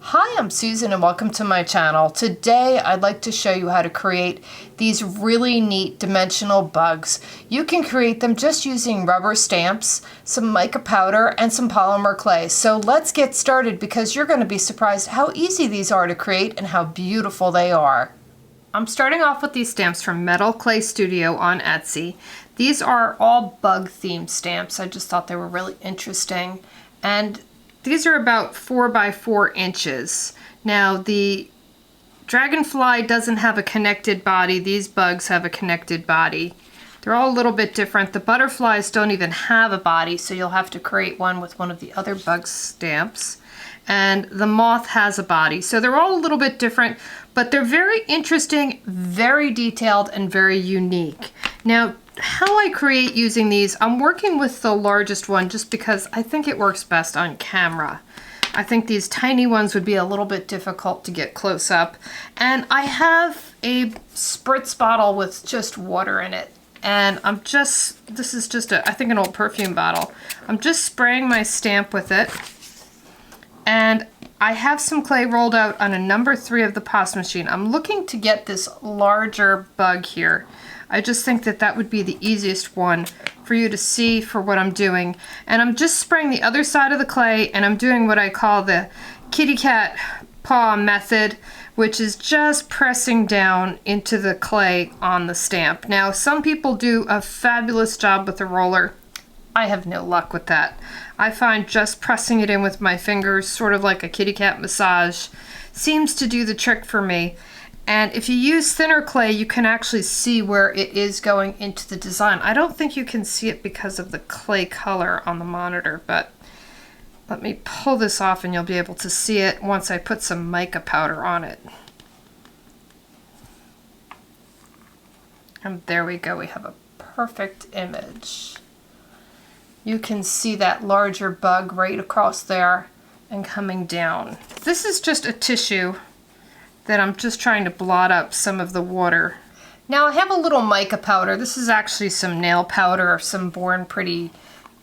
Hi, I'm Susan and welcome to my channel. Today I'd like to show you how to create these really neat dimensional bugs. You can create them just using rubber stamps, some mica powder, and some polymer clay. So let's get started because you're going to be surprised how easy these are to create and how beautiful they are. I'm starting off with these stamps from Metal Clay Studio on Etsy. These are all bug themed stamps. I just thought they were really interesting. And these are about 4 by 4 inches. Now the dragonfly doesn't have a connected body. These bugs have a connected body. They're all a little bit different. The butterflies don't even have a body, so you'll have to create one with one of the other bug stamps. And the moth has a body. So they're all a little bit different, but they're very interesting, very detailed, and very unique. Now, how I create using these, I'm working with the largest one just because I think it works best on camera. I think these tiny ones would be a little bit difficult to get close up. And I have a spritz bottle with just water in it. And this is just I think an old perfume bottle. I'm just spraying my stamp with it. And I have some clay rolled out on a number 3 of the POS machine. I'm looking to get this larger bug here. I just think that that would be the easiest one for you to see for what I'm doing. And I'm just spraying the other side of the clay, and I'm doing what I call the kitty cat paw method, which is just pressing down into the clay on the stamp. Now, some people do a fabulous job with a roller. I have no luck with that. I find just pressing it in with my fingers, sort of like a kitty cat massage, seems to do the trick for me. And if you use thinner clay, you can actually see where it is going into the design. I don't think you can see it because of the clay color on the monitor, but let me pull this off and you'll be able to see it once I put some mica powder on it. And there we go, we have a perfect image. You can see that larger bug right across there and coming down. This is just a tissue that I'm just trying to blot up some of the water. Now I have a little mica powder. This is actually some nail powder or some Born Pretty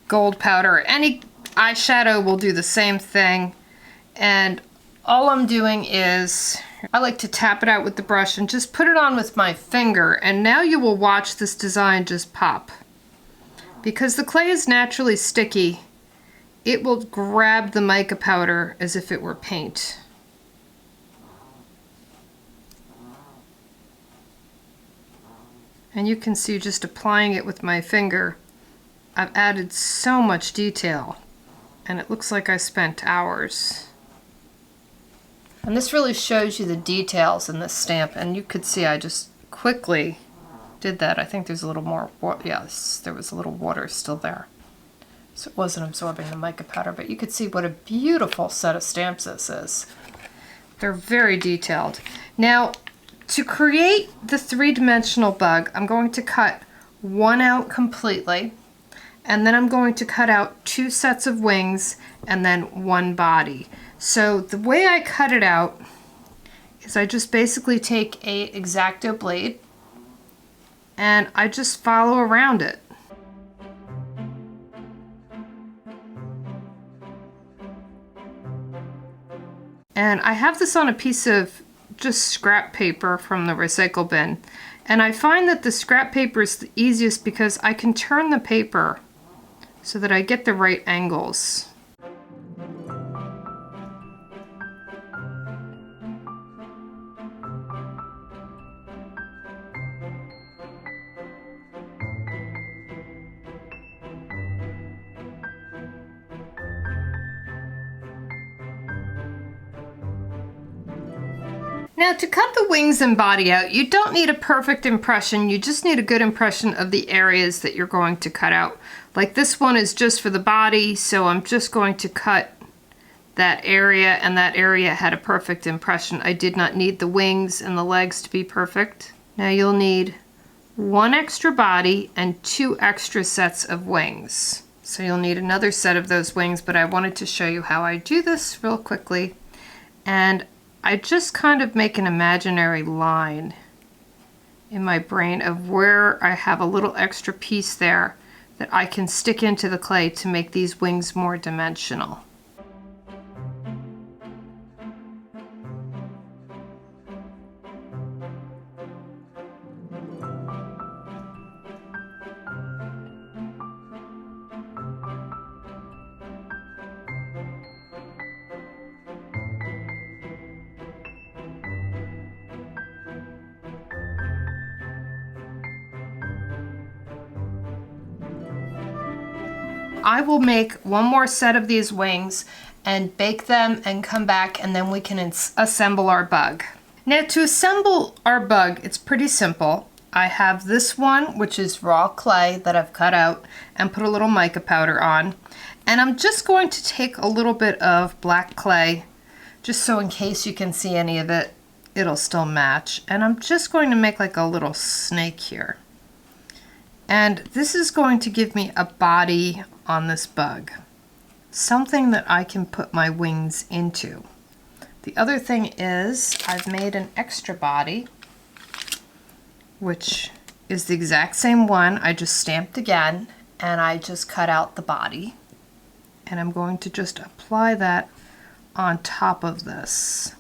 gold powder. Any eyeshadow will do the same thing. And all I'm doing is, I like to tap it out with the brush and just put it on with my finger. And now you will watch this design just pop. Because the clay is naturally sticky, it will grab the mica powder as if it were paint. And you can see just applying it with my finger, I've added so much detail, and it looks like I spent hours. And this really shows you the details in this stamp, and you could see I just quickly did that. I think there's a little more, yes, there was a little water still there. So it wasn't absorbing the mica powder, but you could see what a beautiful set of stamps this is. They're very detailed. Now, to create the 3-dimensional bug, I'm going to cut one out completely, and then I'm going to cut out 2 sets of wings and then 1 body. So the way I cut it out is I just basically take a X-Acto blade and I just follow around it. And I have this on a piece of just scrap paper from the recycle bin. And I find that the scrap paper is the easiest because I can turn the paper so that I get the right angles. Now, to cut the wings and body out, you don't need a perfect impression, you just need a good impression of the areas that you're going to cut out. Like this one is just for the body, so I'm just going to cut that area, and that area had a perfect impression. I did not need the wings and the legs to be perfect. Now you'll need 1 extra body and 2 extra sets of wings. So you'll need another set of those wings, but I wanted to show you how I do this real quickly. And I just kind of make an imaginary line in my brain of where I have a little extra piece there that I can stick into the clay to make these wings more dimensional. I will make one more set of these wings and bake them and come back, and then we can assemble our bug. Now to assemble our bug, it's pretty simple. I have this one, which is raw clay that I've cut out and put a little mica powder on. And I'm just going to take a little bit of black clay, just so in case you can see any of it, it'll still match. And I'm just going to make like a little snake here. And this is going to give me a body on this bug, something that I can put my wings into. The other thing is I've made an extra body, which is the exact same one. I just stamped again, and I just cut out the body. And I'm going to just apply that on top of this.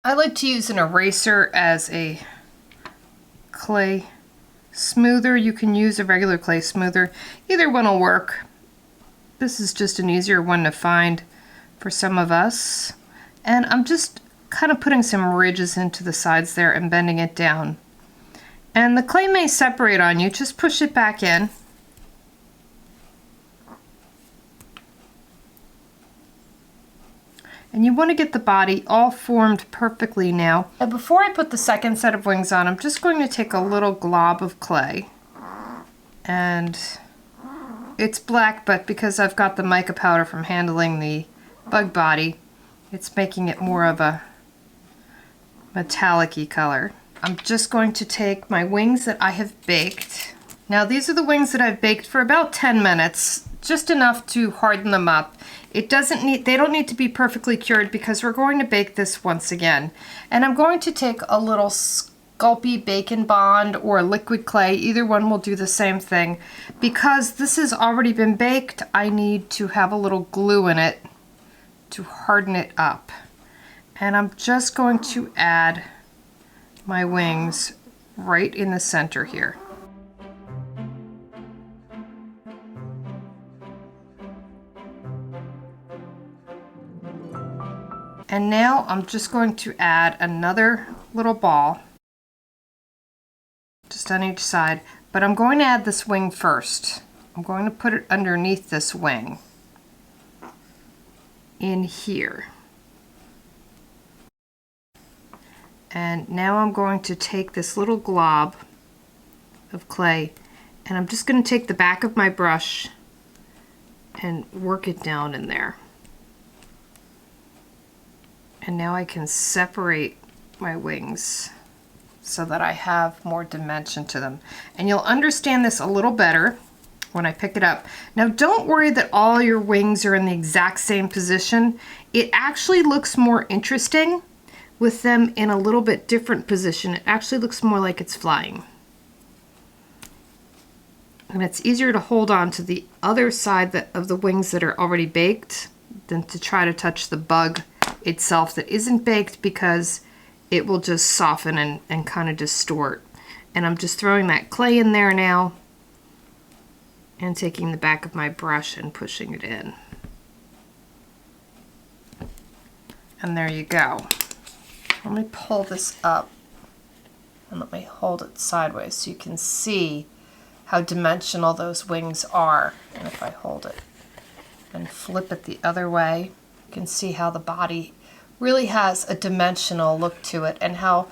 I like to use an eraser as a clay smoother. You can use a regular clay smoother. Either one will work. This is just an easier one to find for some of us. And I'm just kind of putting some ridges into the sides there and bending it down. And the clay may separate on you, just push it back in. And you want to get the body all formed perfectly now. And before I put the second set of wings on, I'm just going to take a little glob of clay. And it's black, but because I've got the mica powder from handling the bug body, it's making it more of a metallic-y color. I'm just going to take my wings that I have baked. Now these are the wings that I've baked for about 10 minutes, just enough to harden them up. They don't need to be perfectly cured because we're going to bake this once again. And I'm going to take a little Sculpey Bacon Bond or liquid clay, either one will do the same thing. Because this has already been baked, I need to have a little glue in it to harden it up. And I'm just going to add my wings right in the center here. And now I'm just going to add another little ball, just on each side, but I'm going to add this wing first. I'm going to put it underneath this wing, in here. And now I'm going to take this little glob of clay, and I'm just going to take the back of my brush and work it down in there. And now I can separate my wings so that I have more dimension to them. And you'll understand this a little better when I pick it up. Now don't worry that all your wings are in the exact same position. It actually looks more interesting with them in a little bit different position. It actually looks more like it's flying. And it's easier to hold on to the other side of the wings that are already baked than to try to touch the bug itself that isn't baked, because it will just soften and kind of distort. And I'm just throwing that clay in there now and taking the back of my brush and pushing it in. And there you go. Let me pull this up and let me hold it sideways so you can see how dimensional those wings are. And if I hold it and flip it the other way, you can see how the body really has a dimensional look to it, and how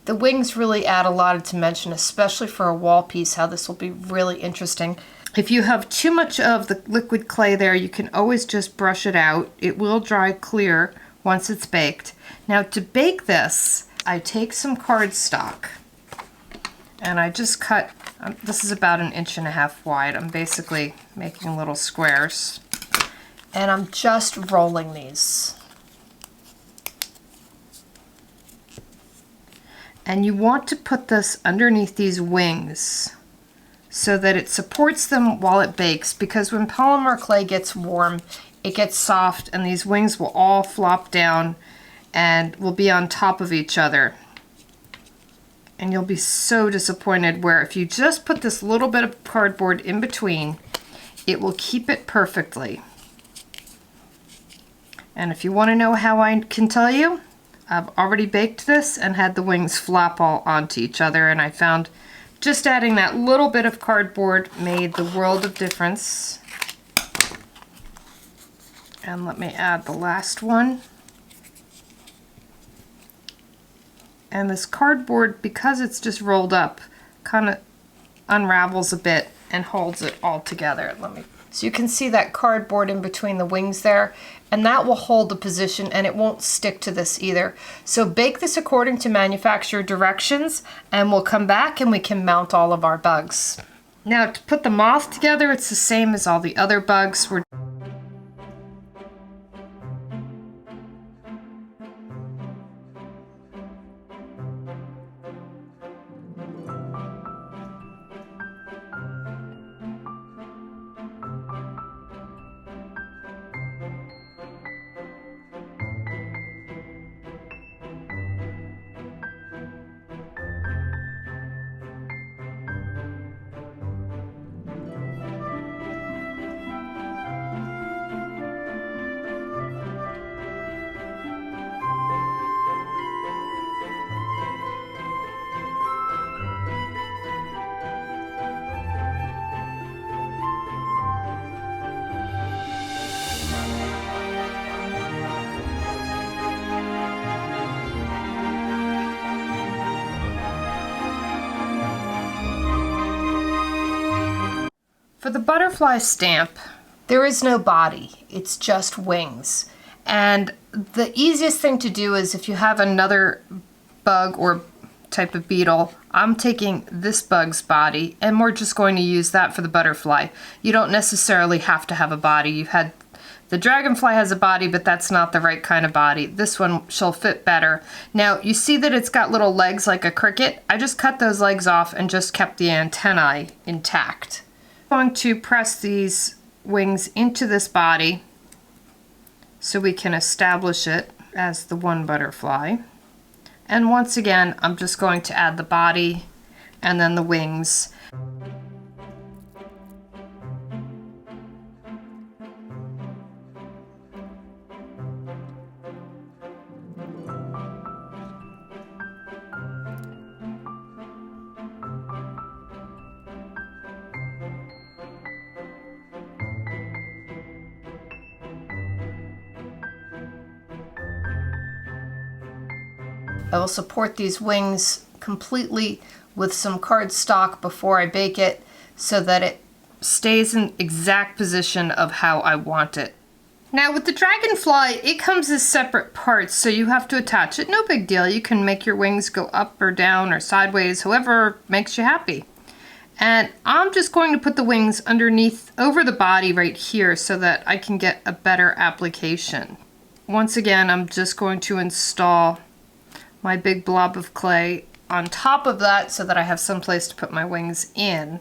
the wings really add a lot of dimension, especially for a wall piece, how this will be really interesting. If you have too much of the liquid clay there, you can always just brush it out. It will dry clear once it's baked. Now to bake this, I take some cardstock and I just cut, this is about 1.5 inches wide. I'm basically making little squares. And I'm just rolling these. And you want to put this underneath these wings so that it supports them while it bakes, because when polymer clay gets warm, it gets soft and these wings will all flop down and will be on top of each other. And you'll be so disappointed, where if you just put this little bit of cardboard in between, it will keep it perfectly. And if you want to know how I can tell you, I've already baked this and had the wings flop all onto each other, and I found Just adding that little bit of cardboard made the world of difference. And let me add the last one. And this cardboard, because it's just rolled up, kind of unravels a bit and holds it all together. So you can see that cardboard in between the wings there, and that will hold the position and it won't stick to this either. So bake this according to manufacturer directions, and we'll come back and we can mount all of our bugs. Now to put the moth together, it's the same as all the other bugs. For the butterfly stamp, there is no body, it's just wings. And the easiest thing to do is, if you have another bug or type of beetle, I'm taking this bug's body and we're just going to use that for the butterfly. You don't necessarily have to have a body. The dragonfly has a body, but that's not the right kind of body. This one shall fit better. Now, you see that it's got little legs like a cricket? I just cut those legs off and just kept the antennae intact. I'm going to press these wings into this body so we can establish it as the one butterfly. And once again, I'm just going to add the body and then the wings. I will support these wings completely with some cardstock before I bake it so that it stays in exact position of how I want it. Now with the dragonfly, it comes as separate parts, so you have to attach it. No big deal. You can make your wings go up or down or sideways, however makes you happy. And I'm just going to put the wings underneath, over the body right here, so that I can get a better application. Once again, I'm just going to install my big blob of clay on top of that so that I have some place to put my wings in.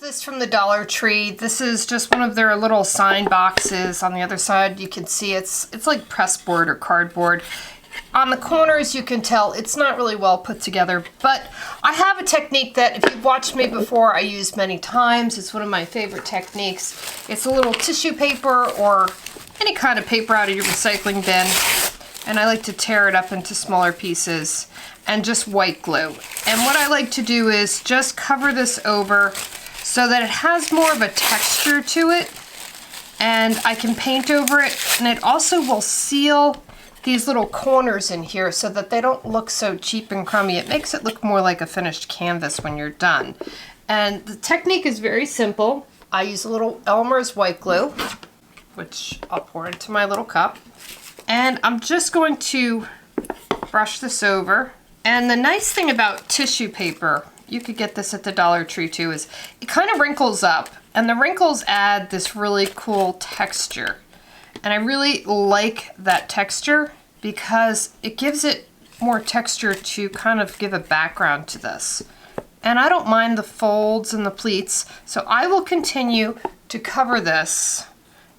This from the Dollar Tree. This is just one of their little sign boxes. On the other side you can see it's like pressboard or cardboard. On the corners you can tell it's not really well put together, but I have a technique that if you've watched me before I use many times. It's one of my favorite techniques. It's a little tissue paper or any kind of paper out of your recycling bin, and I like to tear it up into smaller pieces and just white glue. And what I like to do is just cover this over so that it has more of a texture to it, and I can paint over it, and it also will seal these little corners in here so that they don't look so cheap and crummy. It makes it look more like a finished canvas when you're done. And the technique is very simple. I use a little Elmer's white glue, which I'll pour into my little cup. And I'm just going to brush this over. And the nice thing about tissue paper, you could get this at the Dollar Tree too, is it kind of wrinkles up. And the wrinkles add this really cool texture. And I really like that texture because it gives it more texture to kind of give a background to this. And I don't mind the folds and the pleats, so I will continue to cover this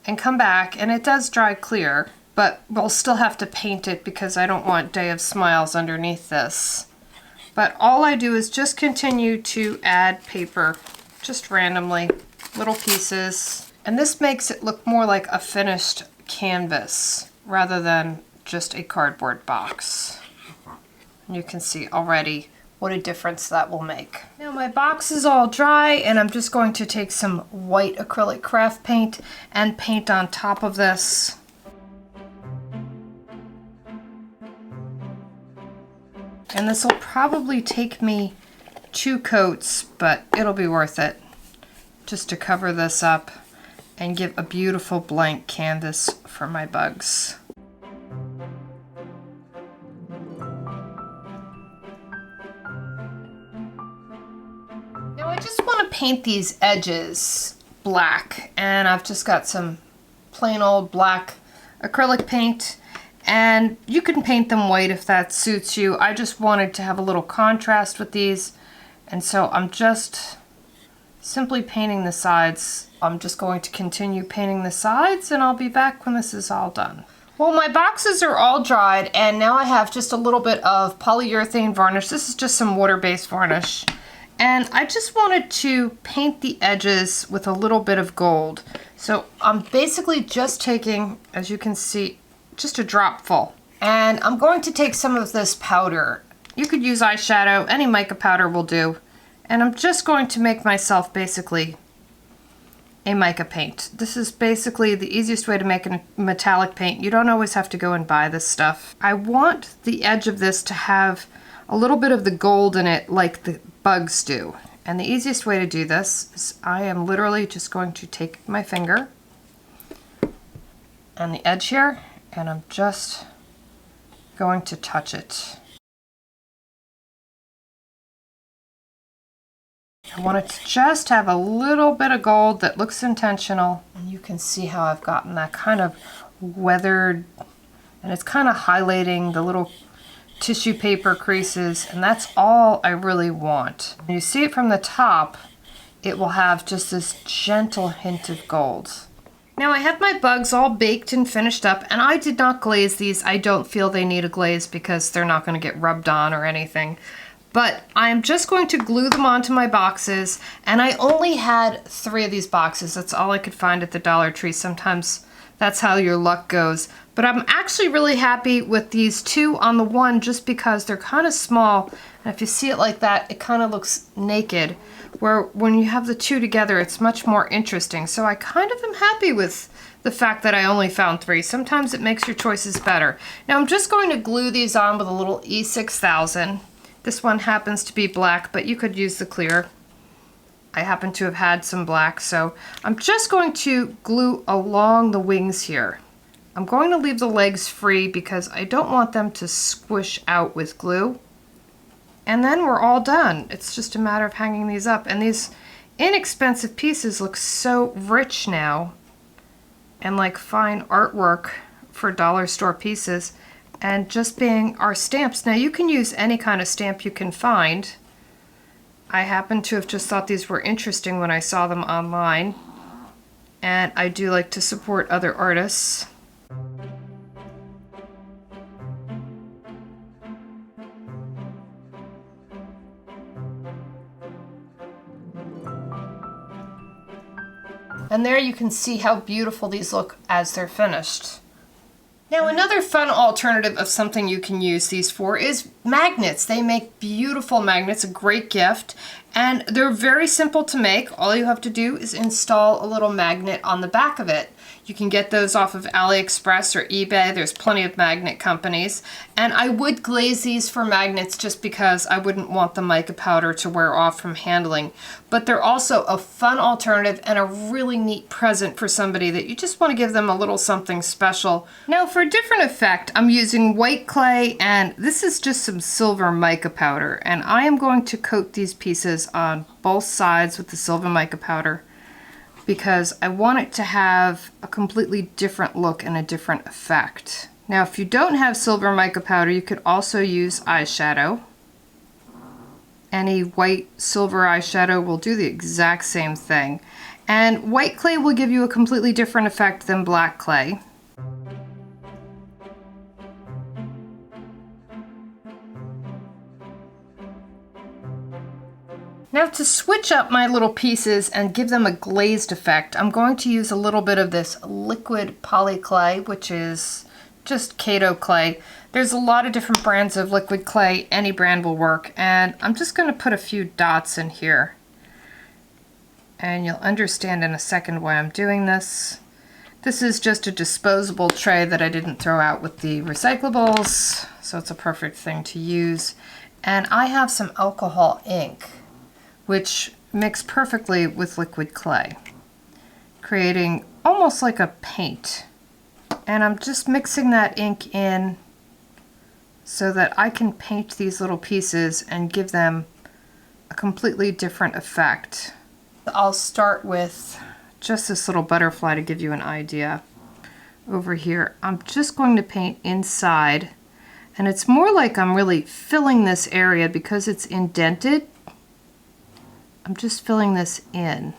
and come back, and it does dry clear, but we'll still have to paint it because I don't want Day of Smiles underneath this. But all I do is just continue to add paper, just randomly, little pieces. And this makes it look more like a finished canvas rather than just a cardboard box. And you can see already what a difference that will make. Now my box is all dry, and I'm just going to take some white acrylic craft paint and paint on top of this. And this will probably take me 2 coats, but it'll be worth it just to cover this up and give a beautiful blank canvas for my bugs. Now I just want to paint these edges black, and I've just got some plain old black acrylic paint, and you can paint them white if that suits you. I just wanted to have a little contrast with these, and so I'm just simply painting the sides. I'm just going to continue painting the sides, and I'll be back when this is all done. Well, my boxes are all dried, and now I have just a little bit of polyurethane varnish. This is just some water-based varnish. And I just wanted to paint the edges with a little bit of gold. So I'm basically just taking, as you can see, just a drop full. And I'm going to take some of this powder. You could use eyeshadow, any mica powder will do. And I'm just going to make myself basically a mica paint. This is basically the easiest way to make a metallic paint. You don't always have to go and buy this stuff. I want the edge of this to have a little bit of the gold in it like the bugs do. And the easiest way to do this is I am literally just going to take my finger on the edge here, and I'm just going to touch it. I want it to just have a little bit of gold that looks intentional. And you can see how I've gotten that kind of weathered, and it's kind of highlighting the little tissue paper creases, and that's all I really want. When you see it from the top, it will have just this gentle hint of gold. Now I have my bugs all baked and finished up, and I did not glaze these. I don't feel they need a glaze because they're not going to get rubbed on or anything. But I'm just going to glue them onto my boxes, and I only had 3 of these boxes. That's all I could find at the Dollar Tree. Sometimes that's how your luck goes. But I'm actually really happy with these 2 on the one just because they're kind of small. And if you see it like that, it kind of looks naked. Where when you have the 2 together, it's much more interesting. So I kind of am happy with the fact that I only found 3. Sometimes it makes your choices better. Now I'm just going to glue these on with a little E6000. This one happens to be black, but you could use the clear. I happen to have had some black, so I'm just going to glue along the wings here. I'm going to leave the legs free because I don't want them to squish out with glue. And then we're all done. It's just a matter of hanging these up. And these inexpensive pieces look so rich now and like fine artwork for dollar store pieces. And just being our stamps. Now you can use any kind of stamp you can find. I happen to have just thought these were interesting when I saw them online. And I do like to support other artists. And there you can see how beautiful these look as they're finished. Now another fun alternative of something you can use these for is magnets. They make beautiful magnets, a great gift, and they're very simple to make. All you have to do is install a little magnet on the back of it. You can get those off of AliExpress or eBay. There's plenty of magnet companies. And I would glaze these for magnets just because I wouldn't want the mica powder to wear off from handling. But they're also a fun alternative and a really neat present for somebody that you just want to give them a little something special. Now for a different effect, I'm using white clay, and this is just some silver mica powder. And I am going to coat these pieces on both sides with the silver mica powder, because I want it to have a completely different look and a different effect. Now, if you don't have silver mica powder, you could also use eyeshadow. Any white silver eyeshadow will do the exact same thing. And white clay will give you a completely different effect than black clay. Now to switch up my little pieces and give them a glazed effect, I'm going to use a little bit of this liquid poly clay, which is just Kato clay. There's a lot of different brands of liquid clay. Any brand will work. And I'm just going to put a few dots in here. And you'll understand in a second why I'm doing this. This is just a disposable tray that I didn't throw out with the recyclables, so it's a perfect thing to use. And I have some alcohol ink, which mix perfectly with liquid clay, creating almost like a paint. And I'm just mixing that ink in so that I can paint these little pieces and give them a completely different effect. I'll start with just this little butterfly to give you an idea. Over here, I'm just going to paint inside, and it's more like I'm really filling this area because it's indented. I'm just filling this in.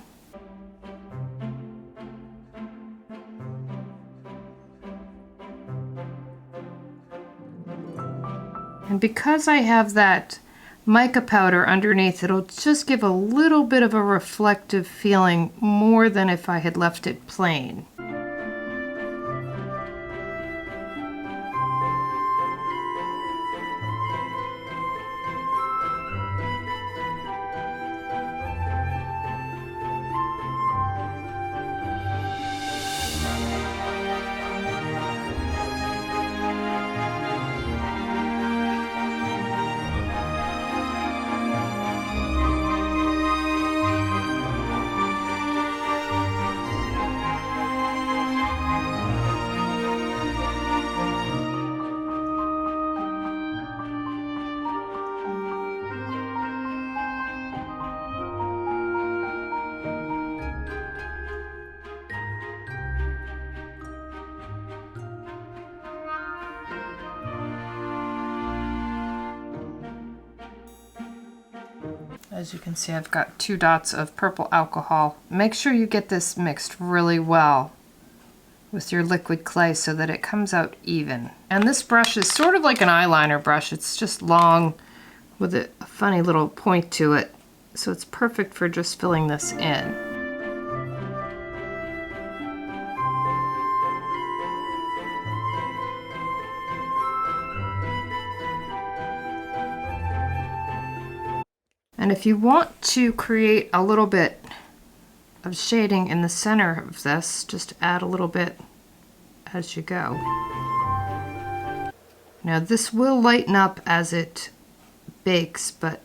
And because I have that mica powder underneath, it'll just give a little bit of a reflective feeling more than if I had left it plain. As you can see, I've got 2 dots of purple alcohol. Make sure you get this mixed really well with your liquid clay so that it comes out even. And this brush is sort of like an eyeliner brush. It's just long with a funny little point to it. So it's perfect for just filling this in. And if you want to create a little bit of shading in the center of this, just add a little bit as you go. Now this will lighten up as it bakes, but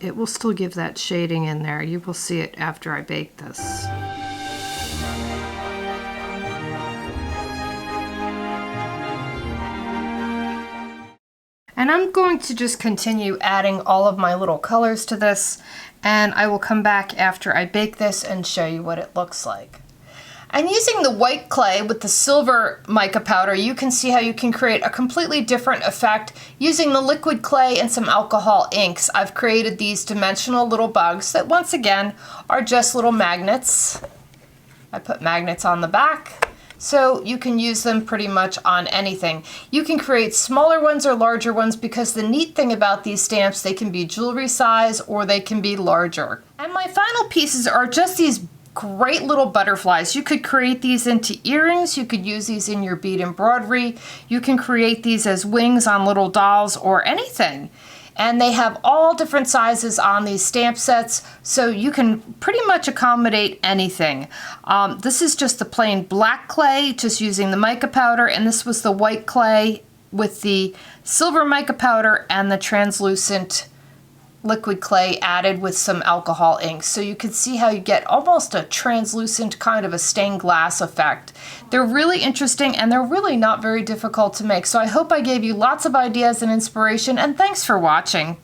it will still give that shading in there. You will see it after I bake this. And I'm going to just continue adding all of my little colors to this, and I will come back after I bake this and show you what it looks like. And using the white clay with the silver mica powder, you can see how you can create a completely different effect. Using the liquid clay and some alcohol inks, I've created these dimensional little bugs that once again are just little magnets. I put magnets on the back, so you can use them pretty much on anything. You can create smaller ones or larger ones because the neat thing about these stamps, they can be jewelry size or they can be larger. And my final pieces are just these great little butterflies. You could create these into earrings, you could use these in your bead embroidery, you can create these as wings on little dolls or anything. And they have all different sizes on these stamp sets, so you can pretty much accommodate anything. This is just the plain black clay, just using the mica powder, and this was the white clay with the silver mica powder and the translucent liquid clay added with some alcohol ink. So you can see how you get almost a translucent kind of a stained glass effect. They're really interesting and they're really not very difficult to make. So I hope I gave you lots of ideas and inspiration, and thanks for watching.